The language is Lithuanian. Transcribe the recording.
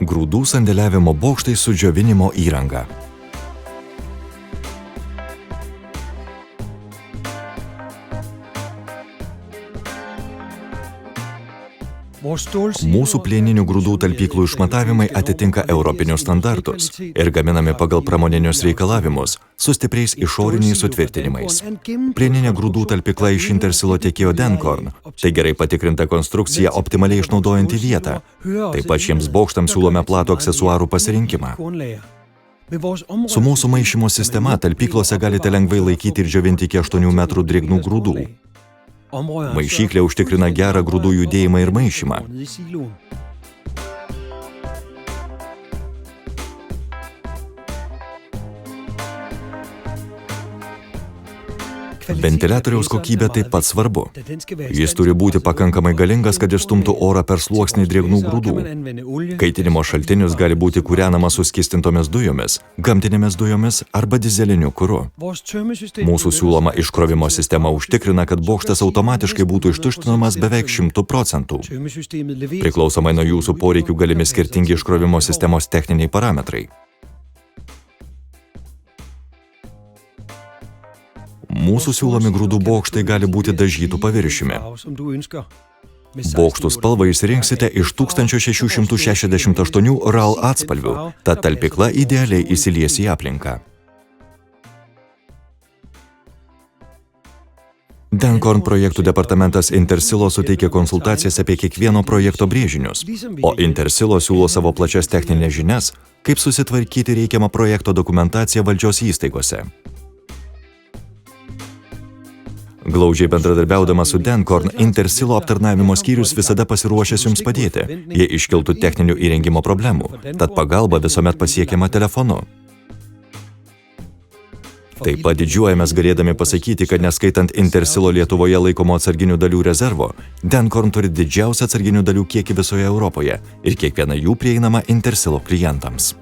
Grūdų sandėliavimo bokštai su džiovinimo įranga. Mūsų plieninių grūdų talpyklų išmatavimai atitinka europinius standartus ir gaminami pagal pramoninius reikalavimus su stipriais išoriniais sutvirtinimais. Plieninė grūdų talpykla iš Intersilo tiekėjo Denkorn – tai gerai patikrinta konstrukcija optimaliai išnaudojanti vietą. Taip pat šiems bokštams siūlome platų aksesuarų pasirinkimą. Su mūsų maišymo sistema talpyklose galite lengvai laikyti ir džiovinti iki 8 metrų drėgnų grūdų. Maišyklė užtikrina gerą grūdų judėjimą ir maišymą. Ventiliatoriaus kokybė taip pat svarbu. Jis turi būti pakankamai galingas, kad išstumtų orą per sluoksnį drėgnų grūdų. Kaitinimo šaltinius gali būti kūrenamas suskystintomis dujomis, gamtinėmis dujomis arba dizeliniu kuru. Mūsų siūloma iškrovimo sistema užtikrina, kad bokštas automatiškai būtų ištuštinamas beveik 100%. Priklausomai nuo jūsų poreikių galimi skirtingi iškrovimo sistemos techniniai parametrai. Mūsų siūlomi grūdų bokštai gali būti dažytų paviršiumi. Bokštų spalvą išsirinksite iš 1668 RAL atspalvių, tad talpykla idealiai įsilies į aplinką. Denkorn projektų departamentas Intersilo suteikia konsultacijas apie kiekvieno projekto brėžinius, o Intersilo siūlo savo plačias techninės žinias, kaip susitvarkyti reikiamą projekto dokumentaciją valdžios įstaigose. Glaudžiai bendradarbiaudamas su Denkorn, Intersilo aptarnavimo skyrius visada pasiruošęs jums padėti, jei iškiltų techninių įrengimo problemų, tad pagalba visuomet pasiekiama telefonu. Taip pat didžiuojamės galėdami pasakyti, kad neskaitant Intersilo Lietuvoje laikomo atsarginių dalių rezervo, Denkorn turi didžiausią atsarginių dalių kiekį visoje Europoje ir kiekviena jų prieinama Intersilo klientams.